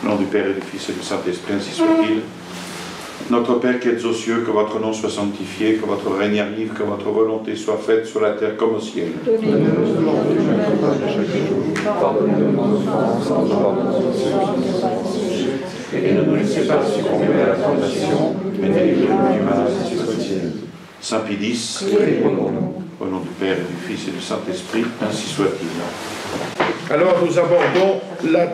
Au nom du Père et du Fils et du Saint-Esprit, ainsi soit-il. Notre Père qui êtes aux cieux, que votre nom soit sanctifié, que votre règne arrive, que votre volonté soit faite sur la terre comme au ciel. Donnez-nous aujourd'hui notre pain de chaque jour. Pardonnez-nous nos offenses, en nous pardonnant de ceux qui nous ont offensés. Et ne nous laissez pas succomber à la tentation, mais délivrez-nous du mal, ainsi soit-il. Saint Pie X, priez pour nous. au nom du Père et du Fils et du Saint-Esprit, ainsi soit-il. Alors nous abordons la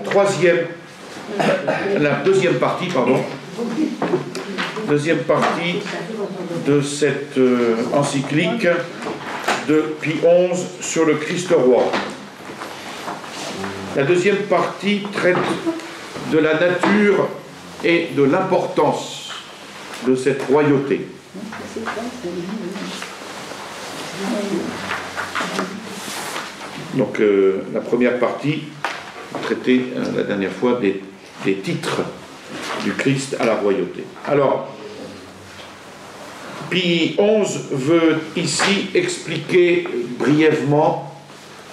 deuxième partie de cette encyclique de Pie XI sur le Christ roi. La deuxième partie traite de la nature et de l'importance de cette royauté. Donc la première partie traitait la dernière fois des titres du Christ à la royauté. Alors, Pie XI veut ici expliquer brièvement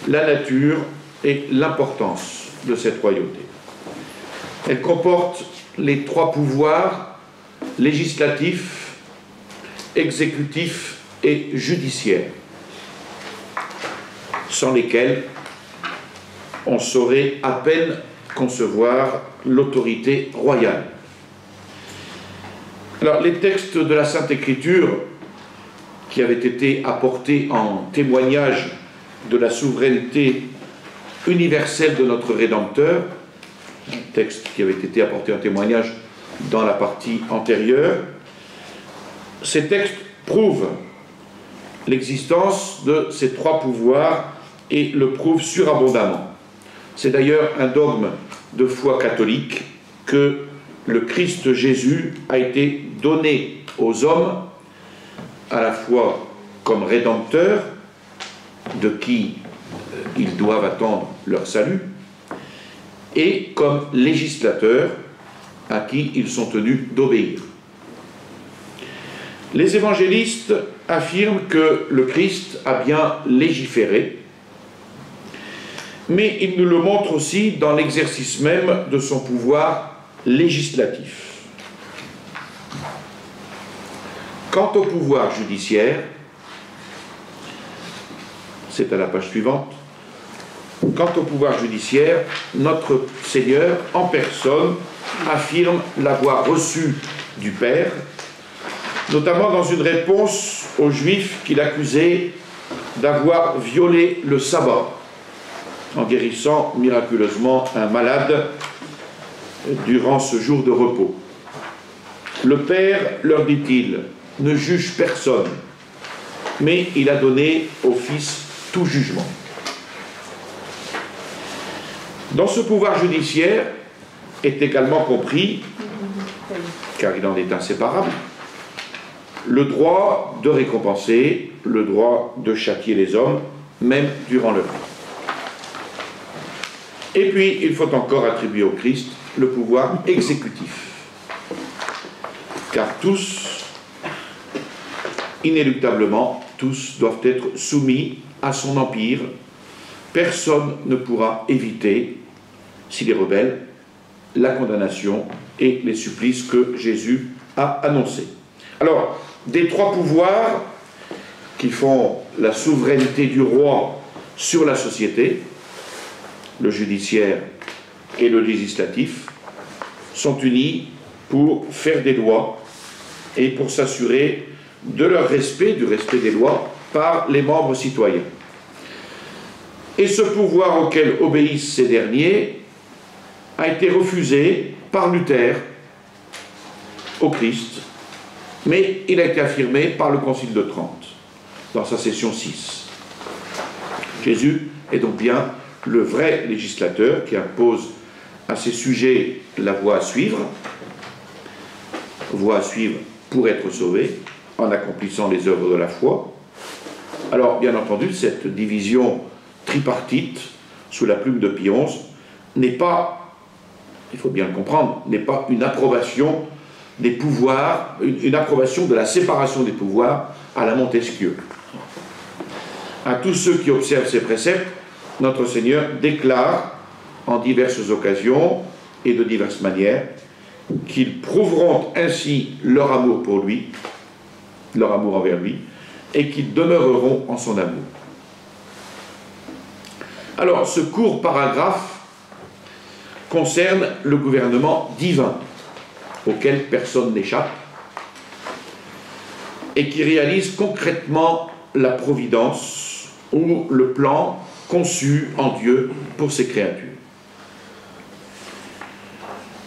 la nature et l'importance de cette royauté. Elle comporte les trois pouvoirs législatif, exécutif et judiciaire, sans lesquels on saurait à peine concevoir l'autorité royale. Alors, les textes de la Sainte Écriture qui avaient été apportés en témoignage de la souveraineté universelle de notre Rédempteur, texte qui avait été apporté en témoignage dans la partie antérieure, ces textes prouvent l'existence de ces trois pouvoirs et le prouvent surabondamment. C'est d'ailleurs un dogme de foi catholique que le Christ Jésus a été donné aux hommes à la fois comme rédempteur, de qui ils doivent attendre leur salut, et comme législateur, à qui ils sont tenus d'obéir. Les évangélistes affirment que le Christ a bien légiféré, mais ils nous le montrent aussi dans l'exercice même de son pouvoir législatif. Quant au pouvoir judiciaire, c'est à la page suivante, quant au pouvoir judiciaire, notre Seigneur, en personne, affirme l'avoir reçu du Père, notamment dans une réponse aux Juifs qu'il accusait d'avoir violé le sabbat, en guérissant miraculeusement un malade durant ce jour de repos. Le Père, leur dit-il, ne juge personne, mais il a donné au Fils tout jugement. Dans ce pouvoir judiciaire est également compris, car il en est inséparable, le droit de récompenser, le droit de châtier les hommes, même durant leur vie. Et puis, il faut encore attribuer au Christ le pouvoir exécutif. Car tous, inéluctablement, tous doivent être soumis à son empire. Personne ne pourra éviter, s'il est rebelle, la condamnation et les supplices que Jésus a annoncés. Alors, des trois pouvoirs qui font la souveraineté du roi sur la société, le judiciaire et le législatif, sont unis pour faire des lois et pour s'assurer de leur respect, du respect des lois, par les membres citoyens. Et ce pouvoir auquel obéissent ces derniers a été refusé par Luther au Christ, mais il a été affirmé par le Concile de Trente, dans sa session 6. Jésus est donc bien le vrai législateur qui impose à ses sujets la voie à suivre pour être sauvés, en accomplissant les œuvres de la foi. Alors, bien entendu, cette division tripartite, sous la plume de Pie XI, n'est pas, il faut bien le comprendre, n'est pas une approbation des pouvoirs, une approbation de la séparation des pouvoirs à la Montesquieu. À tous ceux qui observent ces préceptes, notre Seigneur déclare en diverses occasions et de diverses manières, qu'ils prouveront ainsi leur amour pour lui, leur amour envers lui, et qu'ils demeureront en son amour. Alors, ce court paragraphe concerne le gouvernement divin, auquel personne n'échappe, et qui réalise concrètement la providence ou le plan conçu en Dieu pour ses créatures.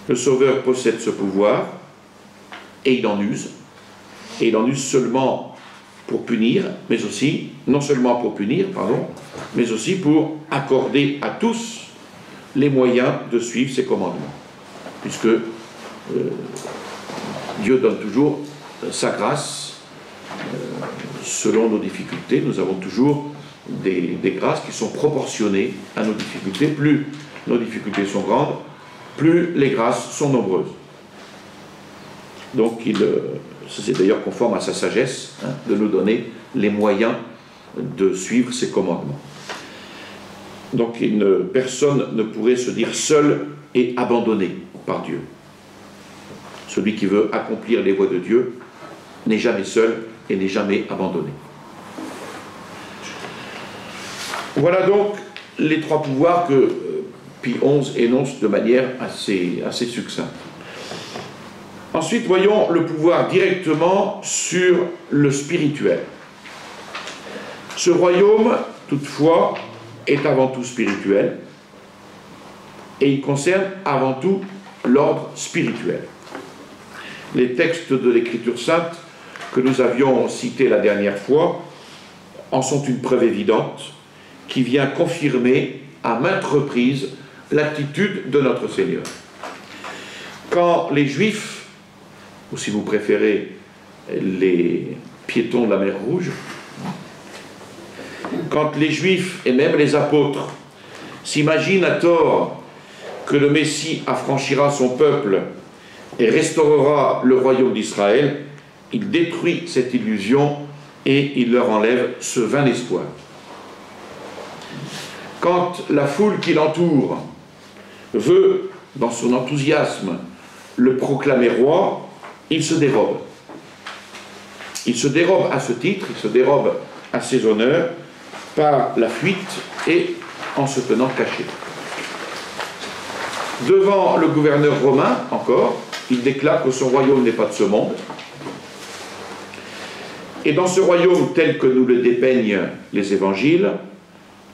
Le Sauveur possède ce pouvoir, et il en use seulement pour punir, mais aussi, non seulement pour punir, pardon, mais aussi pour accorder à tous les moyens de suivre ses commandements. Puisque Dieu donne toujours sa grâce selon nos difficultés. Nous avons toujours des grâces qui sont proportionnées à nos difficultés. Plus nos difficultés sont grandes, plus les grâces sont nombreuses. Donc c'est d'ailleurs conforme à sa sagesse de nous donner les moyens de suivre ses commandements. Donc personne ne pourrait se dire seul et abandonné par Dieu. Celui qui veut accomplir les voies de Dieu n'est jamais seul et n'est jamais abandonné. Voilà donc les trois pouvoirs que Pie XI énonce de manière assez succincte. Ensuite, voyons le pouvoir directement sur le spirituel. Ce royaume, toutefois, est avant tout spirituel, et il concerne avant tout l'ordre spirituel. Les textes de l'Écriture sainte que nous avions cités la dernière fois en sont une preuve évidente qui vient confirmer à maintes reprises l'attitude de notre Seigneur. Quand les Juifs, ou si vous préférez les piétons de la mer Rouge, quand les Juifs et même les apôtres s'imaginent à tort que le Messie affranchira son peuple et restaurera le royaume d'Israël, il détruit cette illusion et il leur enlève ce vain espoir. Quand la foule qui l'entoure veut, dans son enthousiasme, le proclamer roi, il se dérobe. Il se dérobe à ce titre, il se dérobe à ses honneurs par la fuite et en se tenant caché. Devant le gouverneur romain, encore, il déclare que son royaume n'est pas de ce monde. Et dans ce royaume tel que nous le dépeignent les évangiles,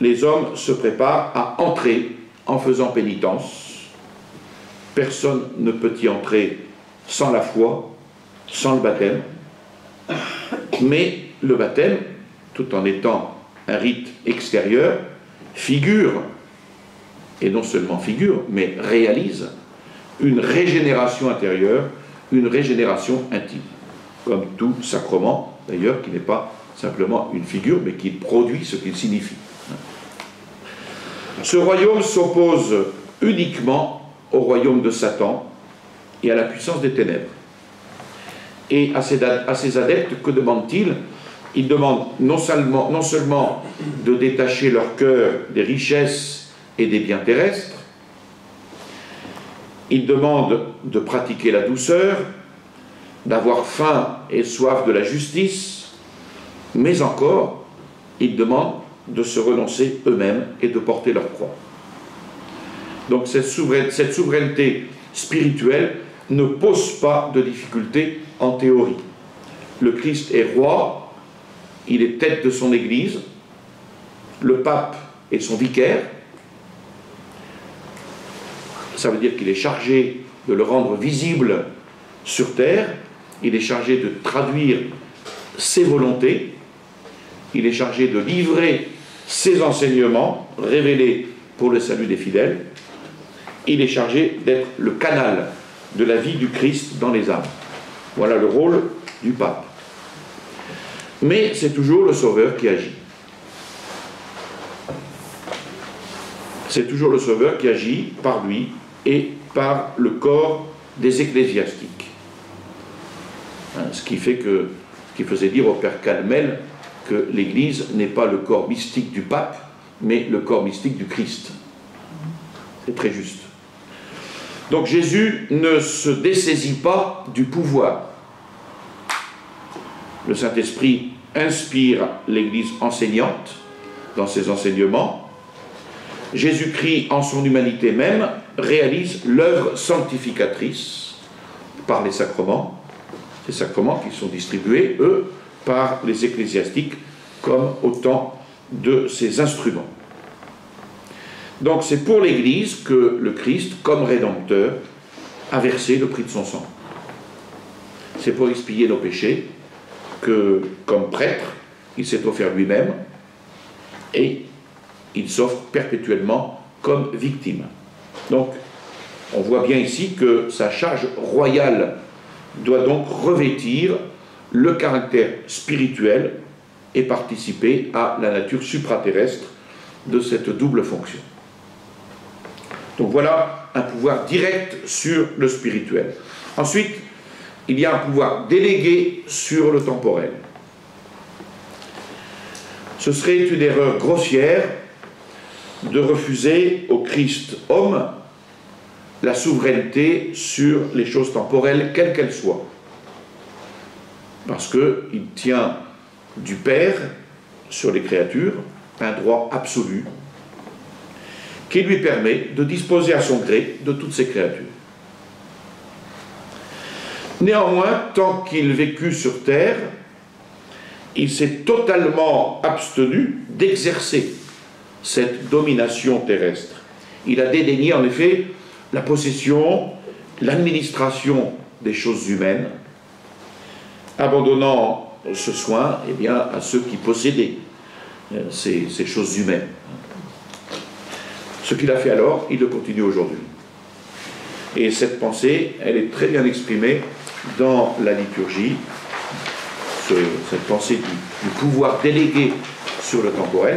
les hommes se préparent à entrer en faisant pénitence. Personne ne peut y entrer sans la foi, sans le baptême. Mais le baptême, tout en étant un rite extérieur, figure, et non seulement figure, mais réalise une régénération intérieure, une régénération intime. Comme tout sacrement, d'ailleurs, qui n'est pas simplement une figure, mais qui produit ce qu'il signifie. Ce royaume s'oppose uniquement au royaume de Satan et à la puissance des ténèbres. Et à ses adeptes, que demandent-ils? Ils demandent non seulement de détacher leur cœur des richesses et des biens terrestres, ils demandent de pratiquer la douceur, d'avoir faim et soif de la justice, mais encore, ils demandent de se renoncer eux-mêmes et de porter leur croix. Donc cette souveraineté spirituelle ne pose pas de difficulté en théorie. Le Christ est roi, il est tête de son Église, le pape est son vicaire, ça veut dire qu'il est chargé de le rendre visible sur terre, il est chargé de traduire ses volontés, il est chargé de livrer ses enseignements révélés pour le salut des fidèles, il est chargé d'être le canal de la vie du Christ dans les âmes. Voilà le rôle du pape. Mais c'est toujours le Sauveur qui agit. C'est toujours le Sauveur qui agit par lui et par le corps des ecclésiastiques. Ce qui faisait dire au père Calmel que l'Église n'est pas le corps mystique du pape, mais le corps mystique du Christ. C'est très juste. Donc Jésus ne se dessaisit pas du pouvoir. Le Saint-Esprit inspire l'Église enseignante dans ses enseignements. Jésus-Christ, en son humanité même, réalise l'œuvre sanctificatrice par les sacrements. Ces sacrements qui sont distribués, eux, par les ecclésiastiques comme autant de ses instruments. Donc c'est pour l'Église que le Christ, comme Rédempteur, a versé le prix de son sang. C'est pour expier nos péchés que, comme prêtre, il s'est offert lui-même et il s'offre perpétuellement comme victime. Donc, on voit bien ici que sa charge royale doit donc revêtir le caractère spirituel et participer à la nature supraterrestre de cette double fonction. Donc voilà un pouvoir direct sur le spirituel. Ensuite, il y a un pouvoir délégué sur le temporel. Ce serait une erreur grossière de refuser au Christ homme la souveraineté sur les choses temporelles, quelles qu'elles soient. Parce qu'il tient du Père sur les créatures un droit absolu qui lui permet de disposer à son gré de toutes ces créatures. Néanmoins, tant qu'il vécut sur terre, il s'est totalement abstenu d'exercer cette domination terrestre. Il a dédaigné en effet la possession, l'administration des choses humaines, abandonnant ce soin à ceux qui possédaient ces choses humaines. Ce qu'il a fait alors, il le continue aujourd'hui. Et cette pensée, elle est très bien exprimée dans la liturgie, cette pensée du pouvoir délégué sur le temporel.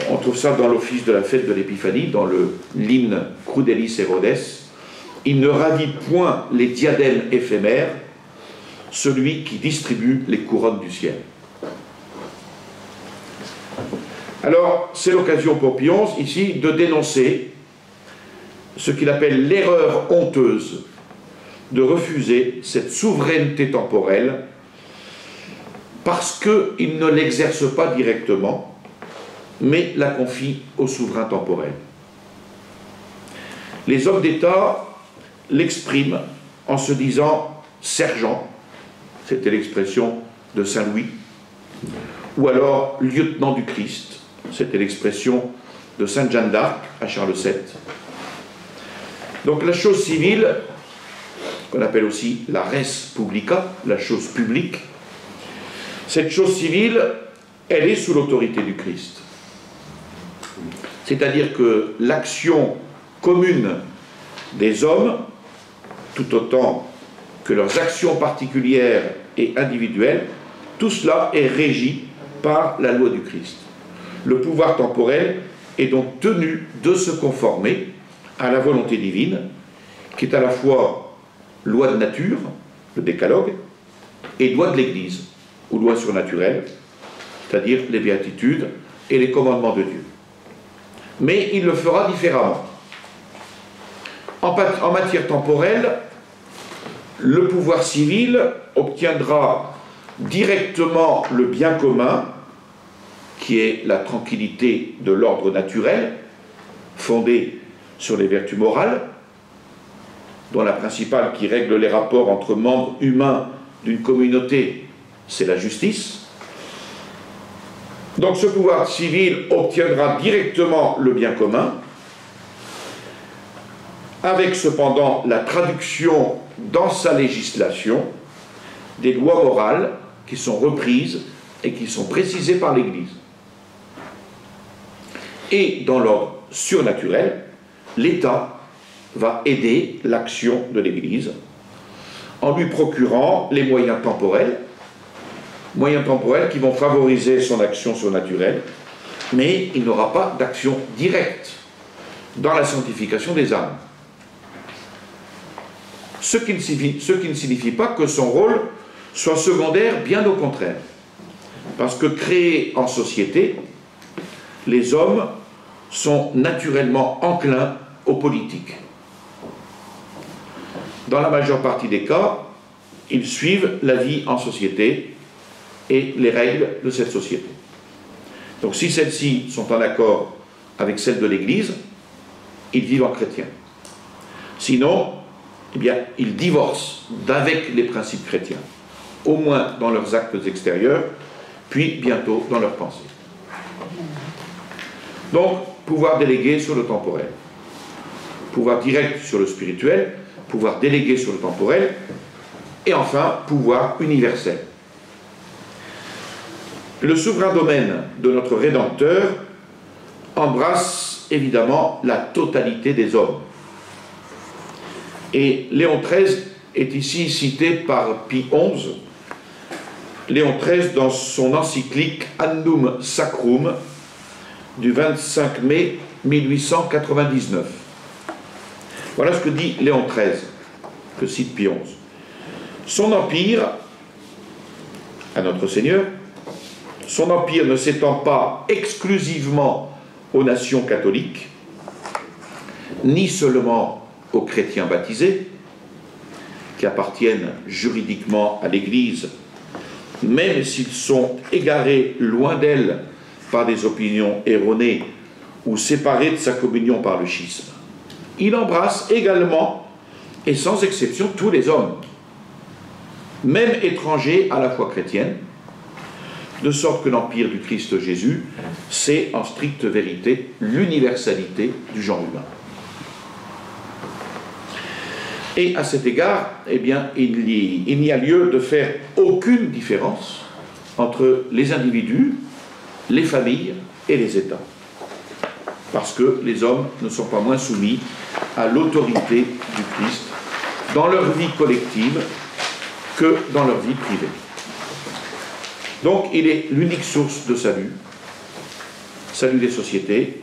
On trouve ça dans l'office de la fête de l'Épiphanie, dans l'hymne Crudelis Herodes. Il ne ravit point les diadèmes éphémères, celui qui distribue les couronnes du ciel. Alors, c'est l'occasion pour Pie XI, ici, de dénoncer ce qu'il appelle l'erreur honteuse de refuser cette souveraineté temporelle parce qu'il ne l'exerce pas directement, mais la confie au souverain temporel. Les hommes d'État l'expriment en se disant sergent, c'était l'expression de Saint Louis, ou alors lieutenant du Christ, c'était l'expression de Sainte Jeanne d'Arc à Charles VII. Donc la chose civile, qu'on appelle aussi la res publica, la chose publique, cette chose civile, elle est sous l'autorité du Christ. C'est-à-dire que l'action commune des hommes, tout autant que leurs actions particulières et individuelles, tout cela est régi par la loi du Christ. Le pouvoir temporel est donc tenu de se conformer à la volonté divine, qui est à la fois loi de nature, le décalogue, et loi de l'Église, ou loi surnaturelle, c'est-à-dire les béatitudes et les commandements de Dieu. Mais il le fera différemment. En matière temporelle, le pouvoir civil obtiendra directement le bien commun, qui est la tranquillité de l'ordre naturel, fondée sur les vertus morales, dont la principale qui règle les rapports entre membres humains d'une communauté, c'est la justice. Donc ce pouvoir civil obtiendra directement le bien commun, avec cependant la traduction dans sa législation des lois morales qui sont reprises et qui sont précisées par l'Église. Et dans l'ordre surnaturel, l'État va aider l'action de l'Église en lui procurant les moyens temporels qui vont favoriser son action surnaturelle, mais il n'aura pas d'action directe dans la sanctification des âmes. Ce qui ne signifie pas que son rôle soit secondaire, bien au contraire. Parce que créés en société, les hommes sont naturellement enclins aux politiques. dans la majeure partie des cas, ils suivent la vie en société et les règles de cette société. Donc si celles-ci sont en accord avec celles de l'Église, ils vivent en chrétien. Sinon, eh bien, ils divorcent d'avec les principes chrétiens, au moins dans leurs actes extérieurs, puis bientôt dans leurs pensées. Donc, pouvoir délégué sur le temporel, pouvoir direct sur le spirituel, pouvoir délégué sur le temporel, et enfin, pouvoir universel. Le souverain domaine de notre Rédempteur embrasse évidemment la totalité des hommes. Et Léon XIII est ici cité par Pie XI. Léon XIII dans son encyclique Annum Sacrum du 25 mai 1899. Voilà ce que dit Léon XIII, que cite Pie XI. Son empire, à notre Seigneur, son empire ne s'étend pas exclusivement aux nations catholiques, ni seulement aux chrétiens baptisés, qui appartiennent juridiquement à l'Église, même s'ils sont égarés loin d'elle par des opinions erronées ou séparés de sa communion par le schisme. Il embrasse également, et sans exception, tous les hommes, même étrangers à la foi chrétienne, de sorte que l'empire du Christ Jésus, c'est en stricte vérité l'universalité du genre humain. Et à cet égard, eh bien, il n'y a lieu de faire aucune différence entre les individus, les familles et les États. Parce que les hommes ne sont pas moins soumis à l'autorité du Christ dans leur vie collective que dans leur vie privée. Donc il est l'unique source de salut, salut des sociétés,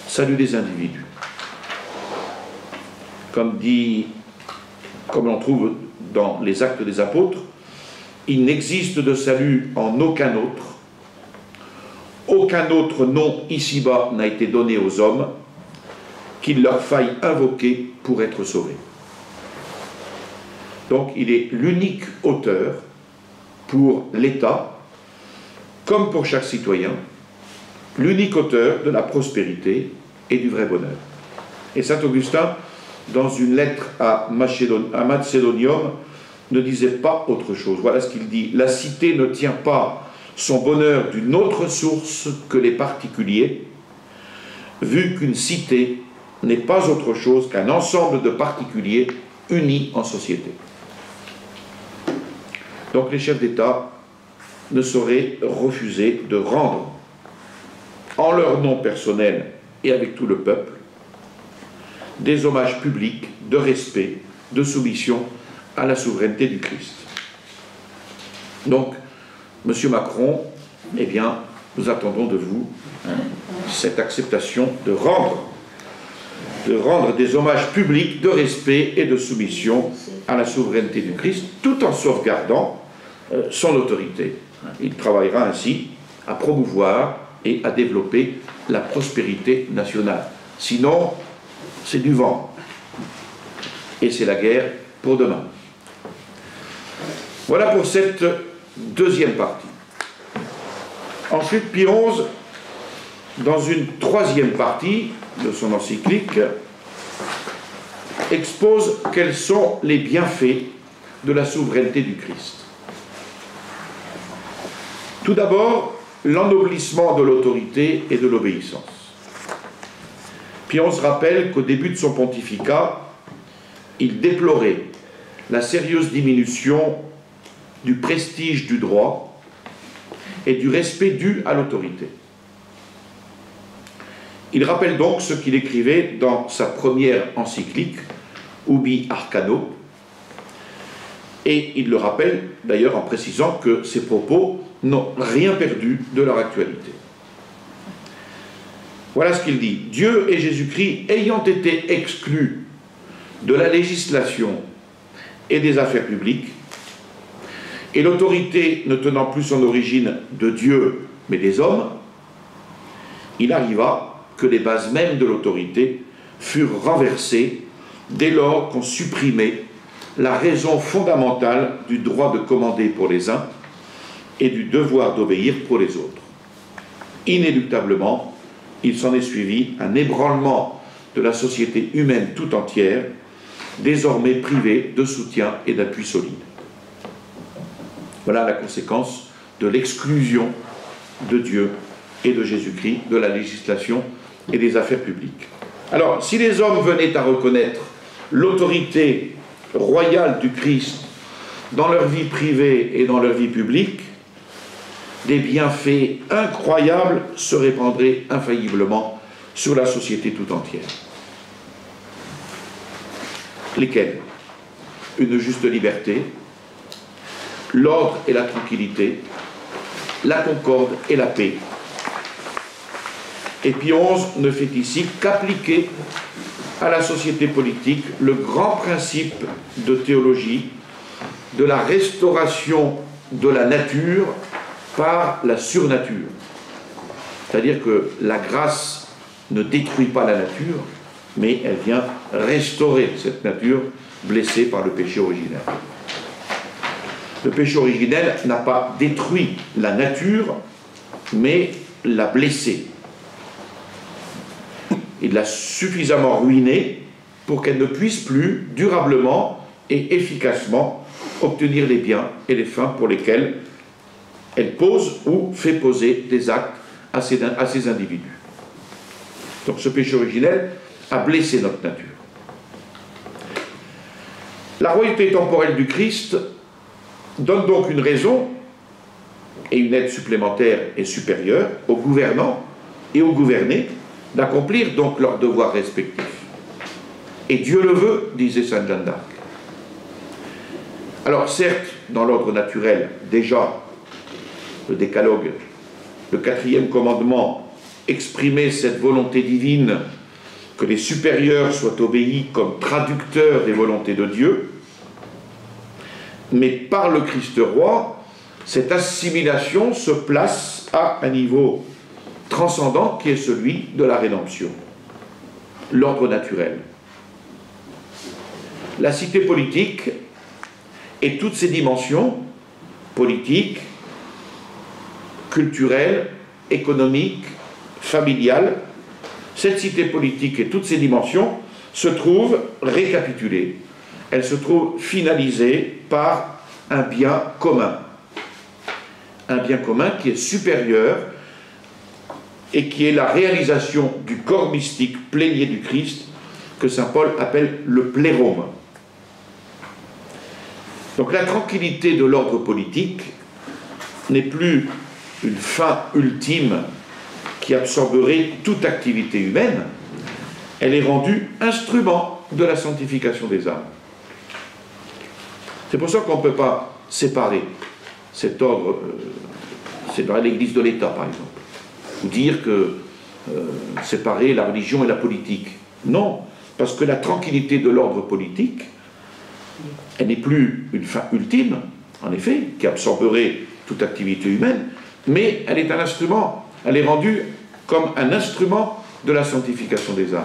salut des individus. Comme on trouve dans les Actes des Apôtres, il n'existe de salut en aucun autre nom ici-bas n'a été donné aux hommes qu'il leur faille invoquer pour être sauvés. Donc il est l'unique auteur pour l'État, comme pour chaque citoyen, l'unique auteur de la prospérité et du vrai bonheur. Et saint Augustin, dans une lettre à Macédonium, ne disait pas autre chose. Voilà ce qu'il dit. La cité ne tient pas son bonheur d'une autre source que les particuliers, vu qu'une cité n'est pas autre chose qu'un ensemble de particuliers unis en société. Donc les chefs d'État ne sauraient refuser de rendre, en leur nom personnel et avec tout le peuple, des hommages publics de respect, de soumission à la souveraineté du Christ. Donc, Monsieur Macron, eh bien, nous attendons de vous cette acceptation de rendre des hommages publics de respect et de soumission à la souveraineté du Christ, tout en sauvegardant son autorité. Il travaillera ainsi à promouvoir et à développer la prospérité nationale. Sinon, c'est du vent. Et c'est la guerre pour demain. Voilà pour cette deuxième partie. Ensuite, Pie XI, dans une troisième partie de son encyclique, expose quels sont les bienfaits de la souveraineté du Christ. Tout d'abord, l'ennoblissement de l'autorité et de l'obéissance. Pie XI rappelle qu'au début de son pontificat, il déplorait la sérieuse diminution du prestige du droit et du respect dû à l'autorité. Il rappelle donc ce qu'il écrivait dans sa première encyclique, Ubi Arcano, et il le rappelle d'ailleurs en précisant que ses propos n'ont rien perdu de leur actualité. Voilà ce qu'il dit. Dieu et Jésus-Christ ayant été exclus de la législation et des affaires publiques, et l'autorité ne tenant plus son origine de Dieu, mais des hommes, il arriva que les bases mêmes de l'autorité furent renversées dès lors qu'on supprimait la raison fondamentale du droit de commander pour les uns et du devoir d'obéir pour les autres. Inéluctablement, il s'en est suivi un ébranlement de la société humaine tout entière, désormais privée de soutien et d'appui solide. Voilà la conséquence de l'exclusion de Dieu et de Jésus-Christ de la législation et des affaires publiques. Alors, si les hommes venaient à reconnaître l'autorité royale du Christ dans leur vie privée et dans leur vie publique, des bienfaits incroyables se répandraient infailliblement sur la société tout entière. Lesquels? Une juste liberté, l'ordre et la tranquillité, la concorde et la paix. Et Pie XI ne fait ici qu'appliquer à la société politique le grand principe de théologie de la restauration de la nature par la surnature. C'est-à-dire que la grâce ne détruit pas la nature, mais elle vient restaurer cette nature blessée par le péché originel. Le péché originel n'a pas détruit la nature, mais l'a blessée. Il l'a suffisamment ruinée pour qu'elle ne puisse plus durablement et efficacement obtenir les biens et les fins pour lesquels elle pose ou fait poser des actes à ces individus. Donc ce péché originel a blessé notre nature. La royauté temporelle du Christ donne donc une raison et une aide supplémentaire et supérieure aux gouvernants et aux gouvernés d'accomplir donc leurs devoirs respectifs. Et Dieu le veut, disait sainte Jeanne d'Arc. Alors certes, dans l'ordre naturel, déjà, le décalogue, le 4e commandement, exprimait cette volonté divine que les supérieurs soient obéis comme traducteurs des volontés de Dieu, mais par le Christ roi, cette assimilation se place à un niveau transcendant qui est celui de la rédemption, l'ordre naturel. La cité politique et toutes ses dimensions, politiques, culturelles, économiques, familiales, cette cité politique et toutes ses dimensions se trouvent récapitulées. Elles se trouvent finalisées par un bien commun. Un bien commun qui est supérieur et qui est la réalisation du corps mystique plénier du Christ que saint Paul appelle le plérome. Donc la tranquillité de l'ordre politique n'est plus une fin ultime qui absorberait toute activité humaine, elle est rendue instrument de la sanctification des âmes. C'est pour ça qu'on ne peut pas séparer cet ordre, c'est dans l'Église de l'État par exemple, ou dire que séparer la religion et la politique. Non, parce que la tranquillité de l'ordre politique, elle n'est plus une fin ultime, en effet, qui absorberait toute activité humaine, mais elle est un instrument, elle est rendue comme un instrument de la sanctification des âmes.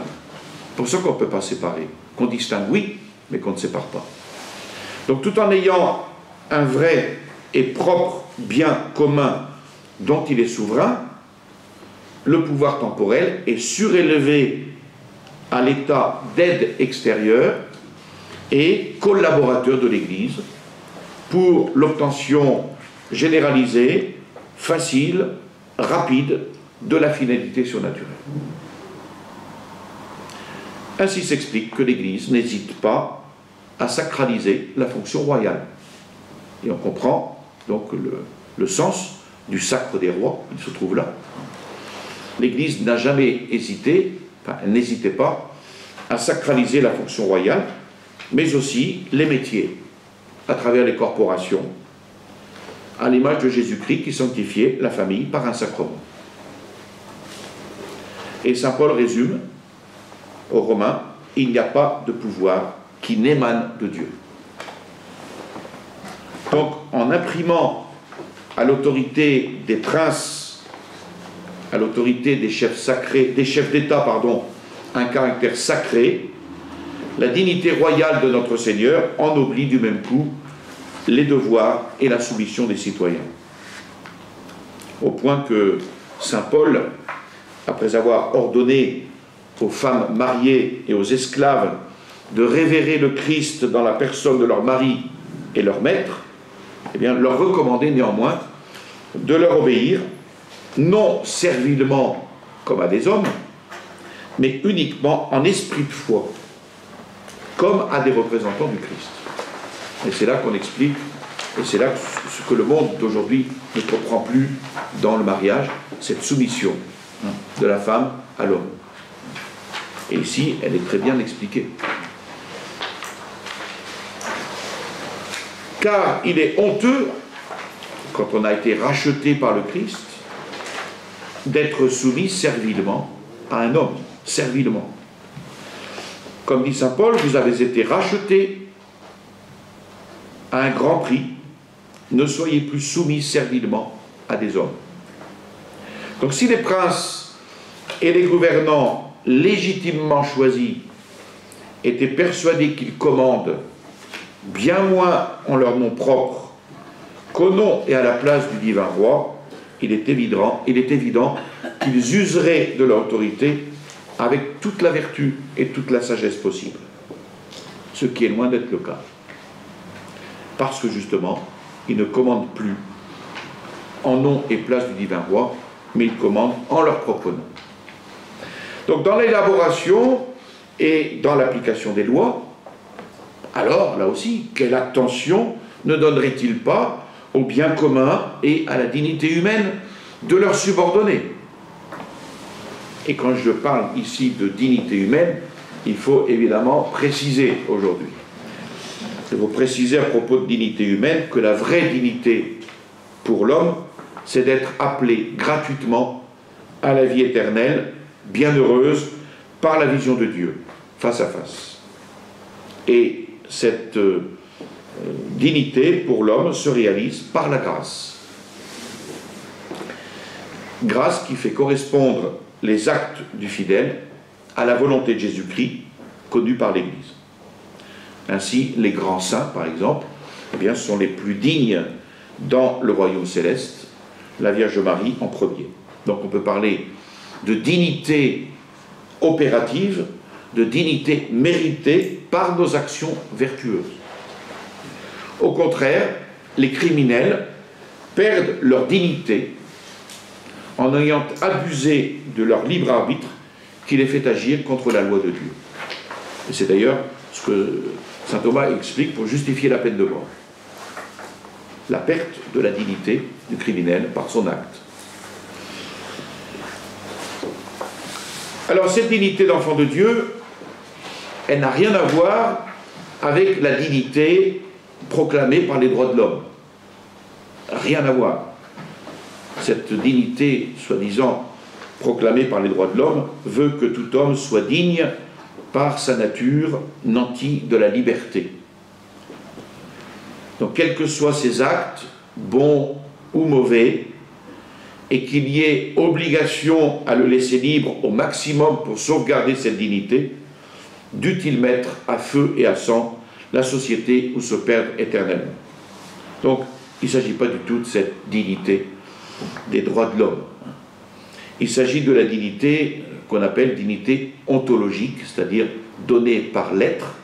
C'est pour ça qu'on ne peut pas séparer, qu'on distingue oui, mais qu'on ne sépare pas. Donc tout en ayant un vrai et propre bien commun dont il est souverain, le pouvoir temporel est surélevé à l'état d'aide extérieure et collaborateur de l'Église pour l'obtention généralisée, facile, rapide de la finalité surnaturelle. Ainsi s'explique que l'Église n'hésite pas à sacraliser la fonction royale. Et on comprend donc le sens du sacre des rois, il se trouve là. L'Église n'a jamais hésité, enfin elle n'hésitait pas à sacraliser la fonction royale, mais aussi les métiers, à travers les corporations, à l'image de Jésus-Christ qui sanctifiait la famille par un sacrement. Et saint Paul résume aux Romains, il n'y a pas de pouvoir qui n'émane de Dieu. Donc, en imprimant à l'autorité des princes, à l'autorité des chefs sacrés, des chefs d'État, pardon, un caractère sacré, la dignité royale de notre Seigneur ennoblit du même coup les devoirs et la soumission des citoyens. Au point que saint Paul, après avoir ordonné aux femmes mariées et aux esclaves de révérer le Christ dans la personne de leur mari et leur maître, eh bien, leur recommandait néanmoins de leur obéir, non servilement comme à des hommes, mais uniquement en esprit de foi, comme à des représentants du Christ. Et c'est là qu'on explique, et c'est là ce que le monde d'aujourd'hui ne comprend plus dans le mariage, cette soumission de la femme à l'homme. Et ici, elle est très bien expliquée. Car il est honteux, quand on a été racheté par le Christ, d'être soumis servilement à un homme, servilement. Comme dit saint Paul, vous avez été rachetés à un grand prix, ne soyez plus soumis servilement à des hommes. Donc si les princes et les gouvernants légitimement choisis étaient persuadés qu'ils commandent bien moins en leur nom propre qu'au nom et à la place du divin roi, il est évident qu'ils useraient de leur autorité avec toute la vertu et toute la sagesse possible, ce qui est loin d'être le cas. Parce que justement, ils ne commandent plus en nom et place du divin roi, mais ils commandent en leur propre nom. Donc dans l'élaboration et dans l'application des lois, alors là aussi, quelle attention ne donnerait-il pas au bien commun et à la dignité humaine de leurs subordonnés? Et quand je parle ici de dignité humaine, il faut évidemment préciser aujourd'hui. Il faut préciser à propos de dignité humaine que la vraie dignité pour l'homme, c'est d'être appelé gratuitement à la vie éternelle, bienheureuse, par la vision de Dieu, face à face. Et cette dignité pour l'homme se réalise par la grâce. Grâce qui fait correspondre les actes du fidèle à la volonté de Jésus-Christ connue par l'Église. Ainsi, les grands saints, par exemple, eh bien, sont les plus dignes dans le royaume céleste, la Vierge Marie en premier. Donc on peut parler de dignité opérative, de dignité méritée par nos actions vertueuses. Au contraire, les criminels perdent leur dignité en ayant abusé de leur libre arbitre qui les fait agir contre la loi de Dieu. Et c'est d'ailleurs ce que saint Thomas explique pour justifier la peine de mort. La perte de la dignité du criminel par son acte. Alors cette dignité d'enfant de Dieu, elle n'a rien à voir avec la dignité proclamée par les droits de l'homme. Rien à voir. Cette dignité, soi-disant, proclamée par les droits de l'homme, veut que tout homme soit digne par sa nature nantie de la liberté. Donc, quels que soient ses actes, bons ou mauvais, et qu'il y ait obligation à le laisser libre au maximum pour sauvegarder cette dignité, dût-il mettre à feu et à sang la société ou se perdre éternellement. Donc, il ne s'agit pas du tout de cette dignité des droits de l'homme. Il s'agit de la dignité qu'on appelle dignité ontologique, c'est-à-dire donnée par l'être.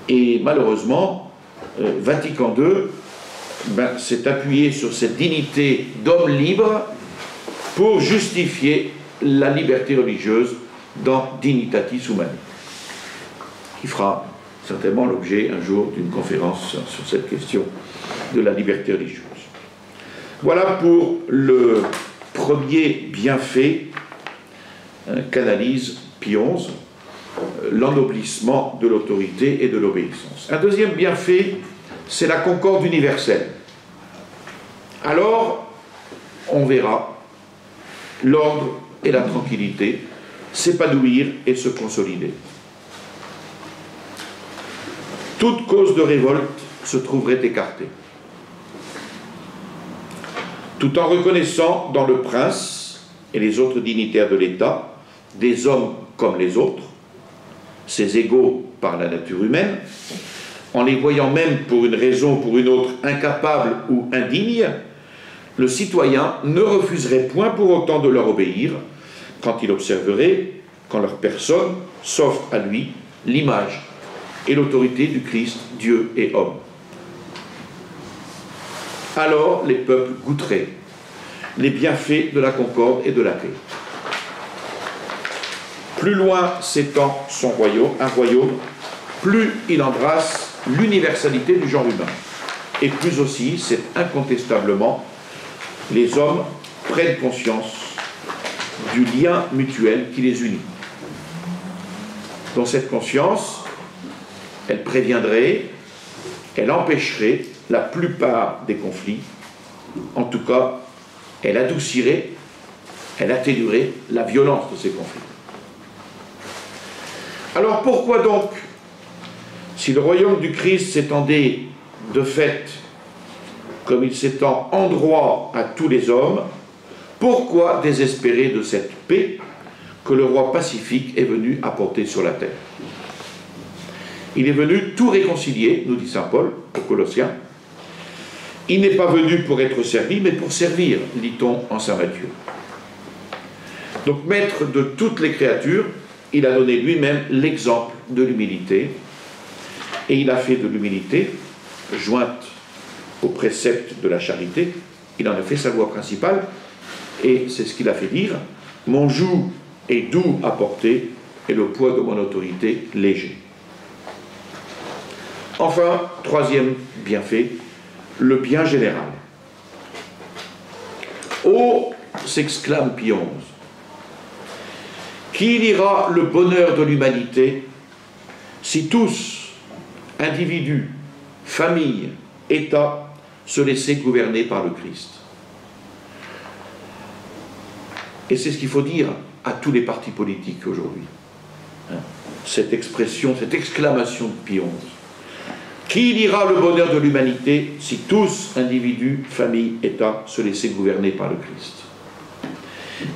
Et malheureusement, Vatican II s'est appuyé sur cette dignité d'homme libre pour justifier la liberté religieuse dans Dignitatis Humanae, qui fera certainement l'objet un jour d'une conférence sur cette question de la liberté religieuse. Voilà pour le premier bienfait qu'analyse Pie XI, l'ennoblissement de l'autorité et de l'obéissance. Un deuxième bienfait, c'est la concorde universelle. Alors, on verra l'ordre et la tranquillité s'épanouir et se consolider. Toute cause de révolte se trouverait écartée. Tout en reconnaissant dans le prince et les autres dignitaires de l'État des hommes comme les autres, ses égaux par la nature humaine, en les voyant même pour une raison ou pour une autre incapables ou indignes, le citoyen ne refuserait point pour autant de leur obéir quand il observerait qu'en leur personne s'offre à lui l'image et l'autorité du Christ, Dieu et homme. Alors les peuples goûteraient les bienfaits de la concorde et de la paix. Plus loin s'étend un royaume, plus il embrasse l'universalité du genre humain. Et plus aussi, c'est incontestablement, les hommes prennent conscience du lien mutuel qui les unit. Dans cette conscience, elle préviendrait, elle empêcherait la plupart des conflits. En tout cas, elle adoucirait, elle atténuerait la violence de ces conflits. Alors pourquoi donc, si le royaume du Christ s'étendait de fait comme il s'étend en droit à tous les hommes, pourquoi désespérer de cette paix que le roi pacifique est venu apporter sur la terre? Il est venu tout réconcilier, nous dit saint Paul aux Colossiens. Il n'est pas venu pour être servi, mais pour servir, lit-on en saint Matthieu. Donc, maître de toutes les créatures, il a donné lui-même l'exemple de l'humilité, et il a fait de l'humilité, jointe au précepte de la charité, il en a fait sa loi principale, et c'est ce qu'il a fait dire: mon joug est doux à porter, et le poids de mon autorité léger. Enfin, troisième bienfait, le bien général. Oh, s'exclame Pie XI, qui lira le bonheur de l'humanité si tous, individus, familles, États, se laissaient gouverner par le Christ? Et c'est ce qu'il faut dire à tous les partis politiques aujourd'hui. Cette expression, cette exclamation de Pie XI. Qui lira le bonheur de l'humanité si tous, individus, familles, États, se laissaient gouverner par le Christ?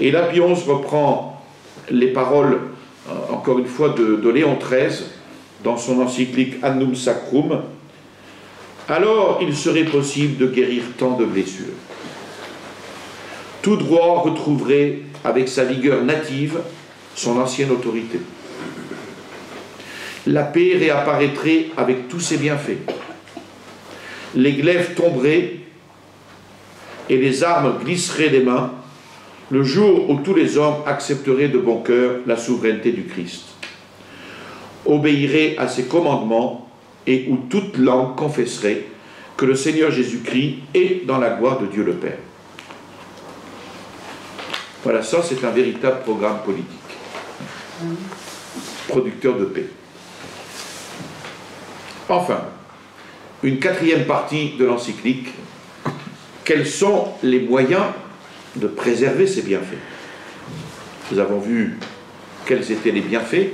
Et là, Pie XI reprend les paroles, encore une fois, de Léon XIII, dans son encyclique Annum Sacrum. Alors, il serait possible de guérir tant de blessures. Tout droit retrouverait, avec sa vigueur native, son ancienne autorité. La paix réapparaîtrait avec tous ses bienfaits. Les glaives tomberaient et les armes glisseraient des mains le jour où tous les hommes accepteraient de bon cœur la souveraineté du Christ, obéiraient à ses commandements et où toute langue confesserait que le Seigneur Jésus-Christ est dans la gloire de Dieu le Père. Voilà, ça c'est un véritable programme politique, producteur de paix. Enfin, une quatrième partie de l'encyclique: quels sont les moyens de préserver ces bienfaits? Nous avons vu quels étaient les bienfaits.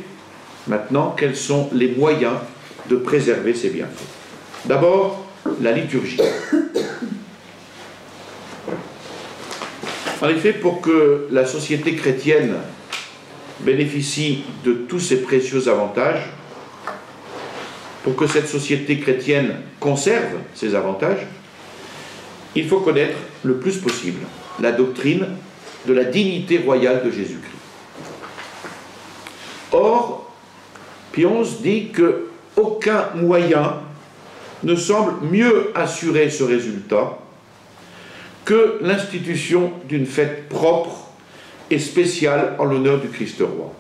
Maintenant, quels sont les moyens de préserver ces bienfaits? D'abord, la liturgie. En effet, pour que la société chrétienne bénéficie de tous ces précieux avantages, pour que cette société chrétienne conserve ces avantages, il faut connaître le plus possible la doctrine de la dignité royale de Jésus-Christ. Or, Pie XI dit qu'aucun moyen ne semble mieux assurer ce résultat que l'institution d'une fête propre et spéciale en l'honneur du Christ roi.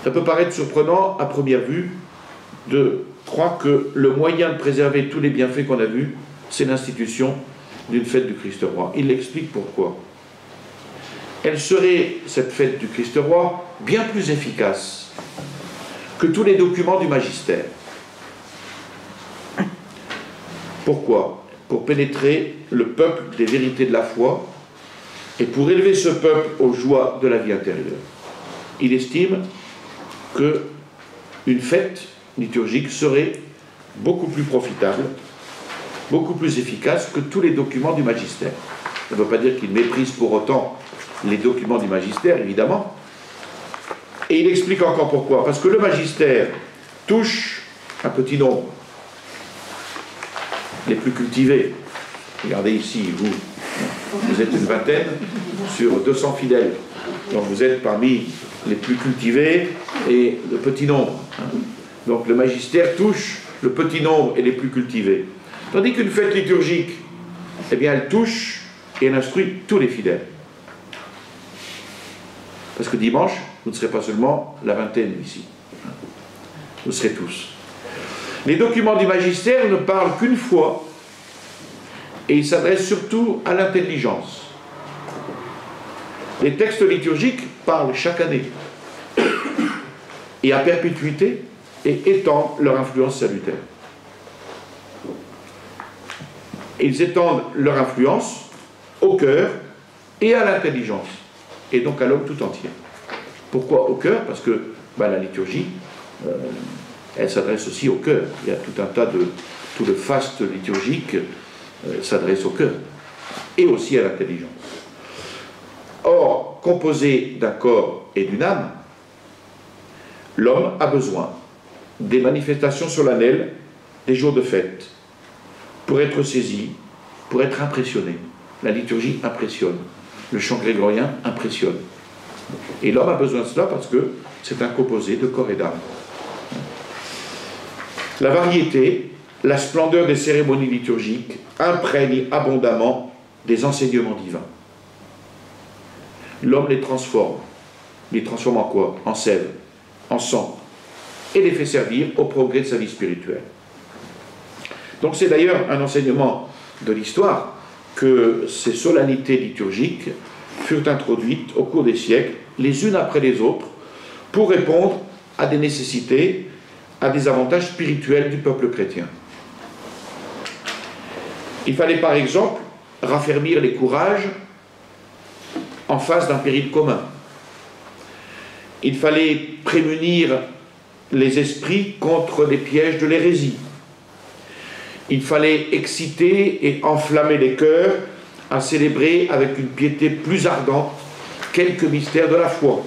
Ça peut paraître surprenant à première vue de croire que le moyen de préserver tous les bienfaits qu'on a vus, c'est l'institution d'une fête du Christ roi. Il explique pourquoi. Elle serait, cette fête du Christ roi, bien plus efficace que tous les documents du magistère. Pourquoi? Pour pénétrer le peuple des vérités de la foi et pour élever ce peuple aux joies de la vie intérieure. Il estime qu'une fête liturgique serait beaucoup plus profitable, beaucoup plus efficace que tous les documents du magistère. Ça ne veut pas dire qu'il méprise pour autant les documents du magistère, évidemment, Et il explique encore pourquoi. Parce que le magistère touche un petit nombre, les plus cultivés. Regardez ici, vous êtes une vingtaine sur 200 fidèles. Donc vous êtes parmi les plus cultivés et le petit nombre. Donc le magistère touche le petit nombre et les plus cultivés. Tandis qu'une fête liturgique, eh bien elle touche et elle instruit tous les fidèles. Parce que dimanche, vous ne serez pas seulement la vingtaine ici. Vous serez tous. Les documents du magistère ne parlent qu'une fois et ils s'adressent surtout à l'intelligence. Les textes liturgiques parlent chaque année et à perpétuité et étendent leur influence salutaire. Ils étendent leur influence au cœur et à l'intelligence, et donc à l'homme tout entier. Pourquoi au cœur? Parce que la liturgie, elle s'adresse aussi au cœur. Il y a tout un tas de... tout le faste liturgique s'adresse au cœur, et aussi à l'intelligence. Or, composé d'un corps et d'une âme, l'homme a besoin des manifestations solennelles des jours de fête, pour être saisi, pour être impressionné. La liturgie impressionne, le chant grégorien impressionne. Et l'homme a besoin de cela parce que c'est un composé de corps et d'âme. La variété, la splendeur des cérémonies liturgiques imprègnent abondamment des enseignements divins. L'homme les transforme. Les transforme en quoi? En sève, en sang, et les fait servir au progrès de sa vie spirituelle. Donc c'est d'ailleurs un enseignement de l'histoire que ces solennités liturgiques furent introduites au cours des siècles, les unes après les autres, pour répondre à des nécessités, à des avantages spirituels du peuple chrétien. Il fallait par exemple raffermir les courages en face d'un péril commun. Il fallait prémunir les esprits contre les pièges de l'hérésie. Il fallait exciter et enflammer les cœurs à célébrer avec une piété plus ardente quelques mystères de la foi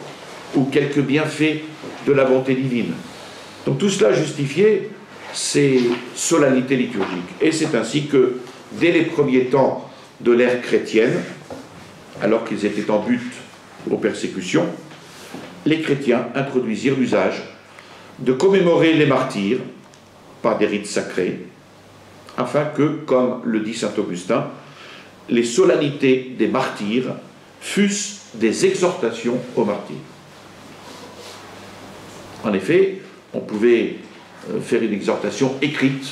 ou quelques bienfaits de la bonté divine. Donc tout cela justifiait ces solennités liturgiques. Et c'est ainsi que, dès les premiers temps de l'ère chrétienne, alors qu'ils étaient en butte aux persécutions, les chrétiens introduisirent l'usage de commémorer les martyrs par des rites sacrés, afin que, comme le dit saint Augustin, les solennités des martyrs fussent des exhortations aux martyrs. En effet, on pouvait faire une exhortation écrite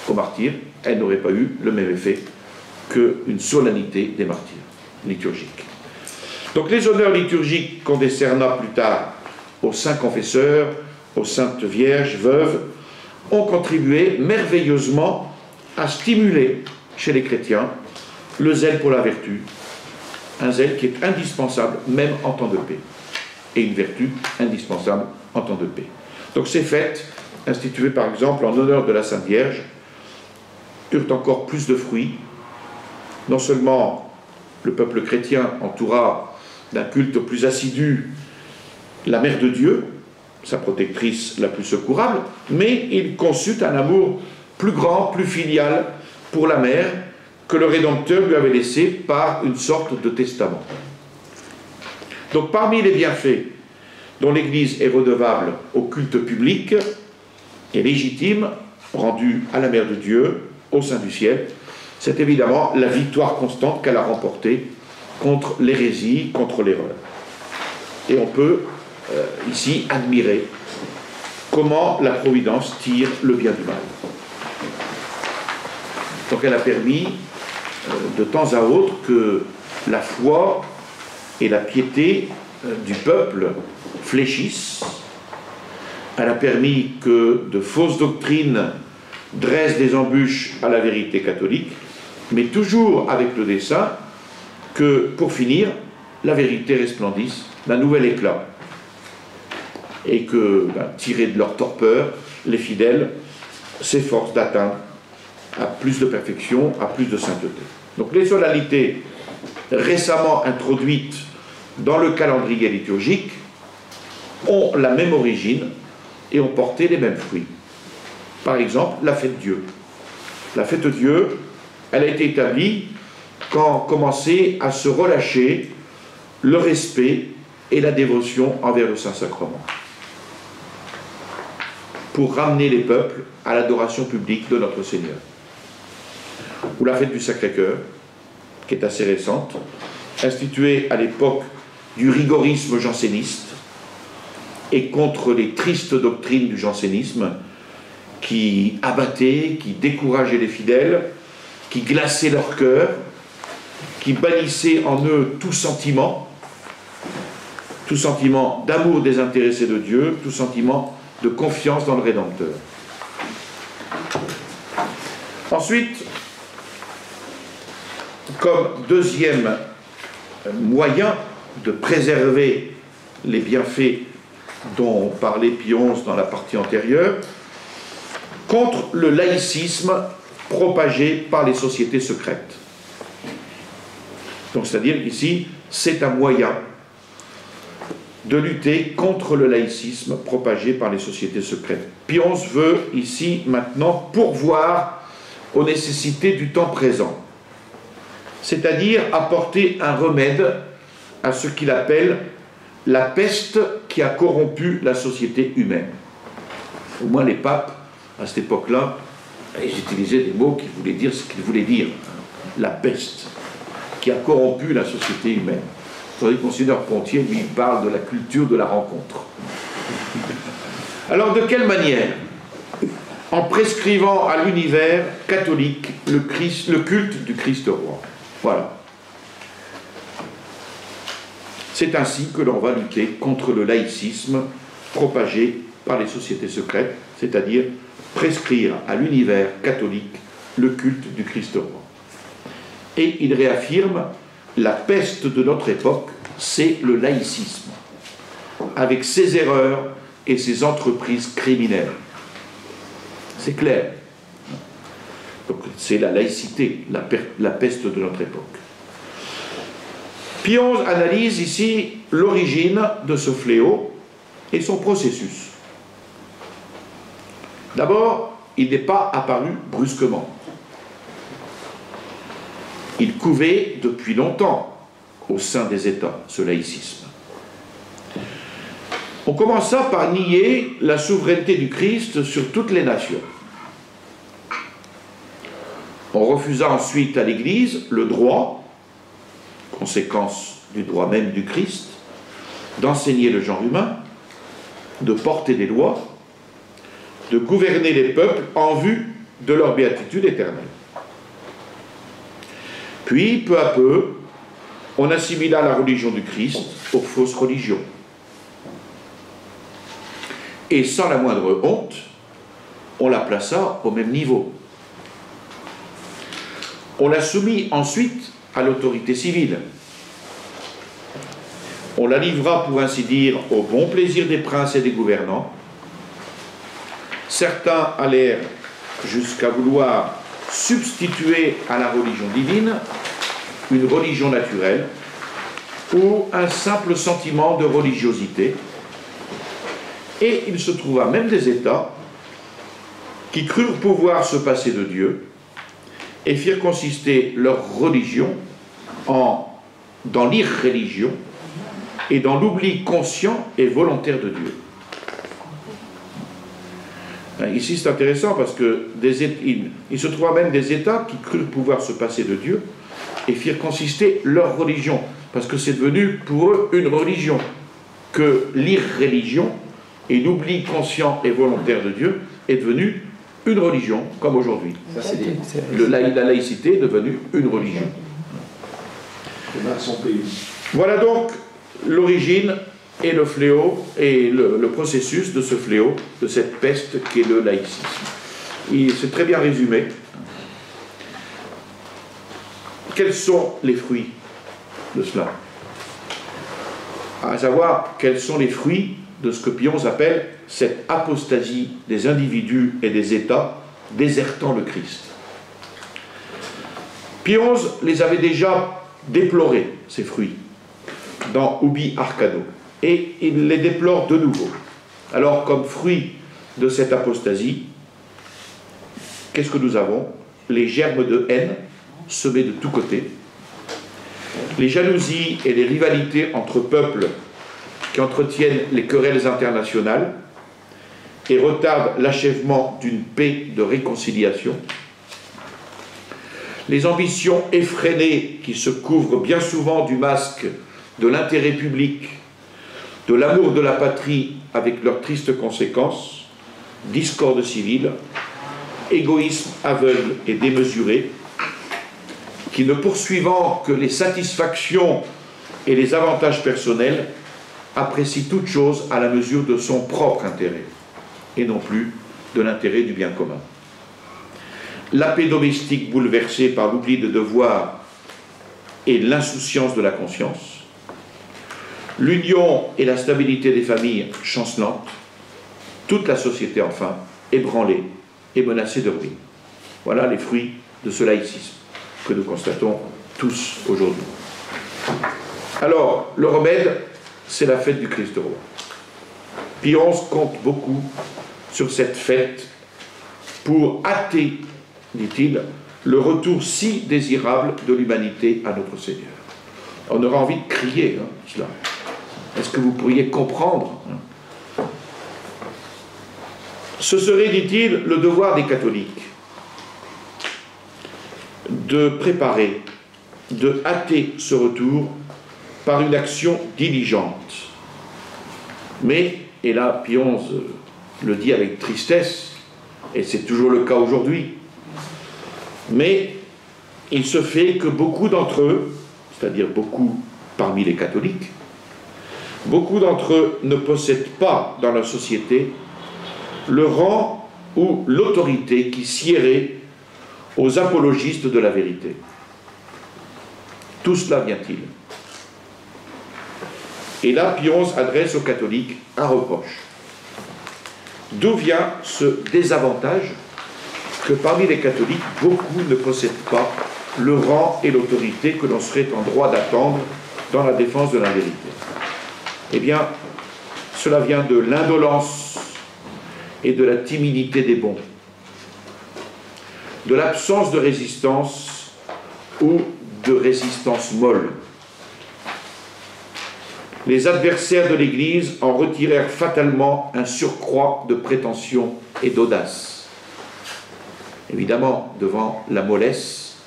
aux martyrs, elle n'aurait pas eu le même effet qu'une solennité des martyrs liturgiques. Donc les honneurs liturgiques qu'on décerna plus tard aux saints confesseurs, aux saintes vierges, veuves, ont contribué merveilleusement à stimuler chez les chrétiens le zèle pour la vertu, un zèle qui est indispensable même en temps de paix, et une vertu indispensable en temps de paix. Donc ces fêtes, instituées par exemple en honneur de la Sainte Vierge, eurent encore plus de fruits. Non seulement le peuple chrétien entoura d'un culte plus assidu la Mère de Dieu, sa protectrice la plus secourable, mais il conçut un amour plus grand, plus filial pour la mère que le Rédempteur lui avait laissé par une sorte de testament. Donc parmi les bienfaits dont l'Église est redevable au culte public et légitime rendu à la Mère de Dieu, au sein du ciel, c'est évidemment la victoire constante qu'elle a remportée contre l'hérésie, contre l'erreur. Et on peut ici admirer comment la Providence tire le bien du mal. Donc elle a permis de temps à autre que la foi et la piété du peuple fléchissent. Elle a permis que de fausses doctrines dressent des embûches à la vérité catholique, mais toujours avec le dessein que, pour finir, la vérité resplendisse d'un nouvel éclat. Et que, tirés de leur torpeur, les fidèles s'efforcent d'atteindre à plus de perfection, à plus de sainteté. Donc les solennités récemment introduites dans le calendrier liturgique ont la même origine et ont porté les mêmes fruits. Par exemple, la fête Dieu. La fête Dieu, elle a été établie quand commençait à se relâcher le respect et la dévotion envers le Saint-Sacrement, pour ramener les peuples à l'adoration publique de notre Seigneur. Ou la fête du Sacré-Cœur, qui est assez récente, instituée à l'époque du rigorisme janséniste et contre les tristes doctrines du jansénisme qui abattaient, qui décourageaient les fidèles, qui glaçaient leur cœur, qui bannissaient en eux tout sentiment d'amour désintéressé de Dieu, tout sentiment de confiance dans le Rédempteur. Ensuite, comme deuxième moyen de préserver les bienfaits dont parlait Pie XI dans la partie antérieure, contre le laïcisme propagé par les sociétés secrètes. Donc, c'est-à-dire qu'ici, c'est un moyen de lutter contre le laïcisme propagé par les sociétés secrètes. Pie XI veut ici, maintenant, pourvoir aux nécessités du temps présent, c'est-à-dire apporter un remède à ce qu'il appelle la peste qui a corrompu la société humaine. Au moins les papes, à cette époque-là, ils utilisaient des mots qui voulaient dire ce qu'ils voulaient dire. La peste qui a corrompu la société humaine. Tandis que Monseigneur Pontier, lui, parle de la culture de la rencontre. Alors, de quelle manière? En prescrivant à l'univers catholique le culte du Christ roi. Voilà. C'est ainsi que l'on va lutter contre le laïcisme propagé par les sociétés secrètes, c'est-à-dire prescrire à l'univers catholique le culte du Christ roi. Et il réaffirme la peste de notre époque, c'est le laïcisme, avec ses erreurs et ses entreprises criminelles. C'est clair. Donc c'est la laïcité, la peste de notre époque. Pie XI analyse ici l'origine de ce fléau et son processus. D'abord, il n'est pas apparu brusquement. Il couvait depuis longtemps au sein des États, ce laïcisme. On commença par nier la souveraineté du Christ sur toutes les nations. On refusa ensuite à l'Église le droit, conséquence du droit même du Christ, d'enseigner le genre humain, de porter des lois, de gouverner les peuples en vue de leur béatitude éternelle. Puis, peu à peu, on assimila la religion du Christ aux fausses religions. Et sans la moindre honte, on la plaça au même niveau. On la soumit ensuite à l'autorité civile. On la livra, pour ainsi dire, au bon plaisir des princes et des gouvernants. Certains allèrent jusqu'à vouloir substituer à la religion divine une religion naturelle ou un simple sentiment de religiosité. Et il se trouva même des États qui crurent pouvoir se passer de Dieu et firent consister leur religion dans l'irréligion et dans l'oubli conscient et volontaire de Dieu. Ici c'est intéressant parce que il se trouva même des États qui crurent pouvoir se passer de Dieu et firent consister leur religion, parce que c'est devenu pour eux une religion, que l'irréligion et l'oubli conscient et volontaire de Dieu est devenu une religion, comme aujourd'hui. La laïcité est devenue une religion. Voilà donc l'origine et le fléau et le processus de ce fléau, de cette peste qui est le laïcisme. C'est très bien résumé. Quels sont les fruits de cela? À savoir, quels sont les fruits de ce que Pie XI appelle cette apostasie des individus et des États désertant le Christ. Pie XI les avait déjà déplorés, ces fruits, dans Ubi Arcano. et il les déplore de nouveau. Alors, comme fruit de cette apostasie, qu'est-ce que nous avons? Les germes de haine semés de tous côtés, les jalousies et les rivalités entre peuples qui entretiennent les querelles internationales et retardent l'achèvement d'une paix de réconciliation, les ambitions effrénées qui se couvrent bien souvent du masque de l'intérêt public, de l'amour de la patrie avec leurs tristes conséquences, discorde civile, égoïsme aveugle et démesuré, qui ne poursuivant que les satisfactions et les avantages personnels, apprécie toute chose à la mesure de son propre intérêt, et non plus de l'intérêt du bien commun. La paix domestique bouleversée par l'oubli de devoirs et l'insouciance de la conscience, l'union et la stabilité des familles chancelantes, toute la société enfin ébranlée et menacée de ruine. Voilà les fruits de ce laïcisme que nous constatons tous aujourd'hui. Alors, le remède, c'est la fête du Christ roi. Pie XI compte beaucoup sur cette fête pour hâter, dit-il, le retour si désirable de l'humanité à notre Seigneur. On aura envie de crier cela. Est-ce que vous pourriez comprendre? Ce serait, dit-il, le devoir des catholiques de préparer, de hâter ce retour par une action diligente. Mais, et là Pie XI le dit avec tristesse, et c'est toujours le cas aujourd'hui, mais il se fait que beaucoup d'entre eux, c'est-à-dire beaucoup parmi les catholiques, beaucoup d'entre eux ne possèdent pas dans la société le rang ou l'autorité qui siérait aux apologistes de la vérité. Tout cela vient-il? Et là, Pie XI adresse aux catholiques un reproche. D'où vient ce désavantage que parmi les catholiques, beaucoup ne possèdent pas le rang et l'autorité que l'on serait en droit d'attendre dans la défense de la vérité? Eh bien, cela vient de l'indolence et de la timidité des bons, de l'absence de résistance ou de résistance molle. Les adversaires de l'Église en retirèrent fatalement un surcroît de prétention et d'audace. Évidemment, devant la mollesse,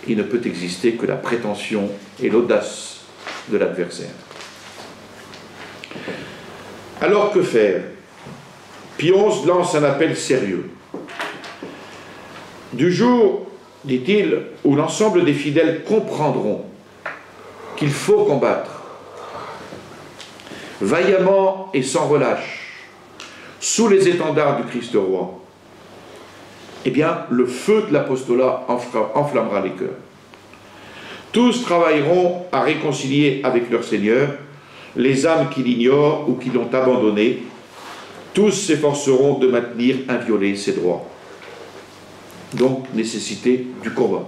il ne peut exister que la prétention et l'audace de l'adversaire. Alors que faire? Pie XI lance un appel sérieux. Du jour, dit-il, où l'ensemble des fidèles comprendront qu'il faut combattre vaillamment et sans relâche sous les étendards du Christ roi, eh bien, le feu de l'apostolat enflammera les cœurs. Tous travailleront à réconcilier avec leur Seigneur les âmes qui l'ignorent ou qui l'ont abandonné. Tous s'efforceront de maintenir inviolés ses droits. Donc, nécessité du combat.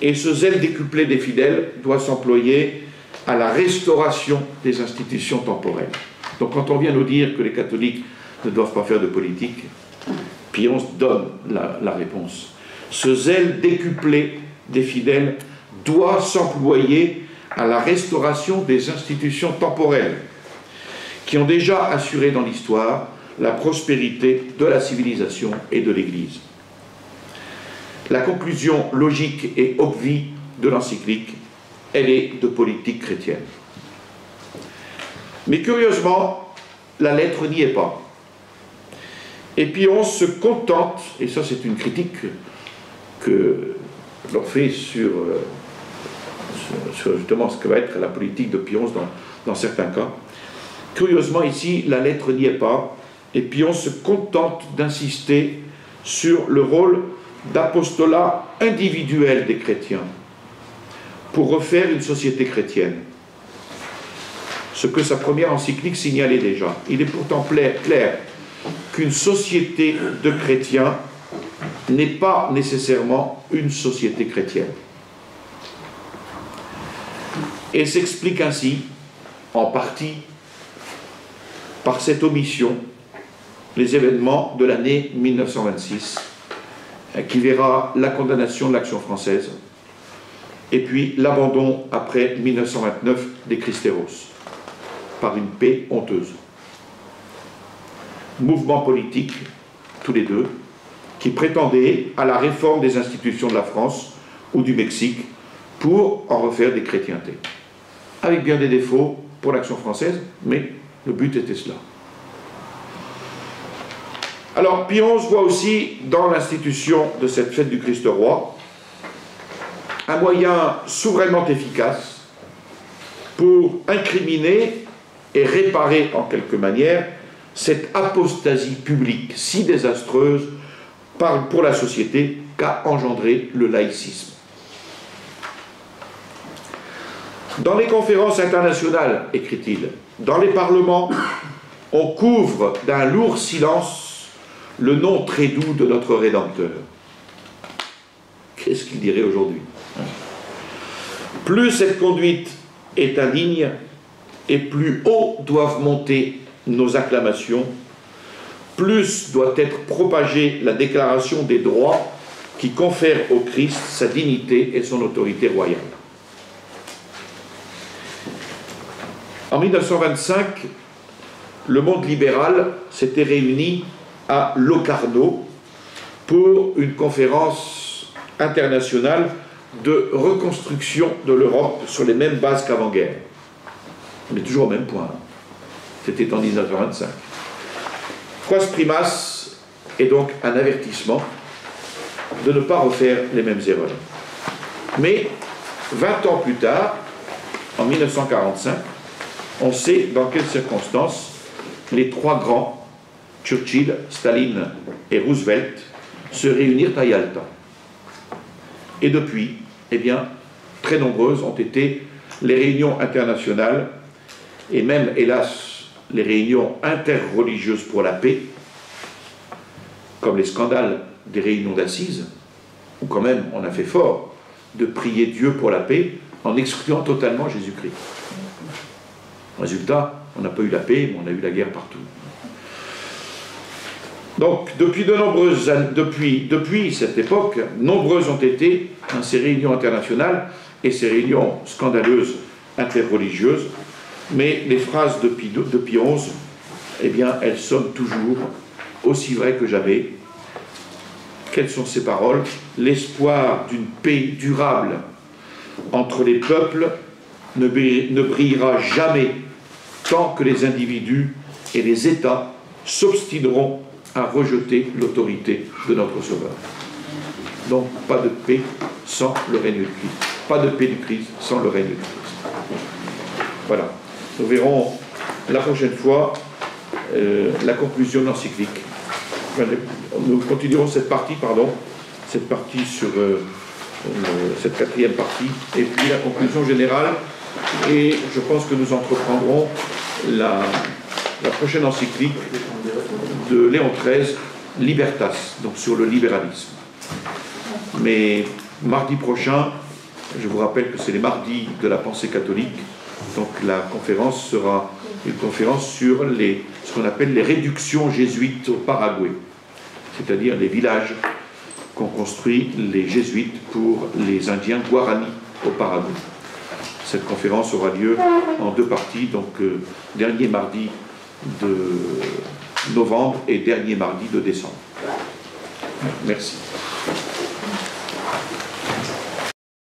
Et ce zèle décuplé des fidèles doit s'employer à la restauration des institutions temporelles. Donc, quand on vient nous dire que les catholiques ne doivent pas faire de politique, Pie XI donne la réponse. Ce zèle décuplé des fidèles doit s'employer à la restauration des institutions temporelles qui ont déjà assuré dans l'histoire la prospérité de la civilisation et de l'Église. La conclusion logique et obvie de l'encyclique, elle est de politique chrétienne. Mais curieusement, la lettre n'y est pas. Et puis on se contente, et ça c'est une critique que l'on fait sur justement ce que va être la politique de Pie XI dans certains cas. Curieusement ici, la lettre n'y est pas, et puis on se contente d'insister sur le rôle d'apostolat individuel des chrétiens pour refaire une société chrétienne. Ce que sa première encyclique signalait déjà. Il est pourtant clair qu'une société de chrétiens n'est pas nécessairement une société chrétienne. Et s'explique ainsi en partie par cette omission les événements de l'année 1926, qui verra la condamnation de l'Action française, et puis l'abandon après 1929 des Cristeros, par une paix honteuse. Mouvements politiques, tous les deux, qui prétendaient à la réforme des institutions de la France ou du Mexique pour en refaire des chrétientés. Avec bien des défauts pour l'Action française, mais le but était cela. Alors, Pie XI voit aussi dans l'institution de cette fête du Christ roi un moyen souverainement efficace pour incriminer et réparer en quelque manière cette apostasie publique si désastreuse pour la société qu'a engendré le laïcisme. Dans les conférences internationales, écrit-il, dans les parlements, on couvre d'un lourd silence le nom très doux de notre Rédempteur. Qu'est-ce qu'il dirait aujourd'hui? Plus cette conduite est indigne, et plus haut doivent monter nos acclamations, plus doit être propagée la déclaration des droits qui confèrent au Christ sa dignité et son autorité royale. En 1925, le monde libéral s'était réuni à Locarno pour une conférence internationale de reconstruction de l'Europe sur les mêmes bases qu'avant-guerre. On est toujours au même point. C'était en 1925. Quas primas est donc un avertissement de ne pas refaire les mêmes erreurs. Mais 20 ans plus tard, en 1945, on sait dans quelles circonstances les trois grands, Churchill, Staline et Roosevelt, se réunirent à Yalta. Et depuis, eh bien, très nombreuses ont été les réunions internationales et même, hélas, les réunions interreligieuses pour la paix, comme les scandales des réunions d'assises, où quand même on a fait fort de prier Dieu pour la paix en excluant totalement Jésus-Christ. Résultat, on n'a pas eu la paix, mais on a eu la guerre partout. Donc, depuis de nombreuses années, depuis cette époque, nombreuses ont été ces réunions internationales et ces réunions scandaleuses interreligieuses, mais les phrases de Pie XI, eh bien, elles sonnent toujours aussi vraies que jamais. Quelles sont ces paroles? L'espoir d'une paix durable entre les peuples ne brillera jamais tant que les individus et les États s'obstineront à rejeter l'autorité de notre Sauveur. Donc, pas de paix sans le règne du Christ. Pas de paix du Christ sans le règne du Christ. Voilà. Nous verrons la prochaine fois la conclusion de l'encyclique. Nous continuerons cette partie sur cette quatrième partie, et puis la conclusion générale. Et je pense que nous entreprendrons la prochaine encyclique de Léon XIII, Libertas, donc sur le libéralisme. Mais mardi prochain, je vous rappelle que c'est les mardis de la pensée catholique, donc la conférence sera une conférence sur ce qu'on appelle les réductions jésuites au Paraguay, c'est-à-dire les villages qu'ont construits les jésuites pour les Indiens Guarani au Paraguay. Cette conférence aura lieu en deux parties, donc dernier mardi de novembre et dernier mardi de décembre. Merci.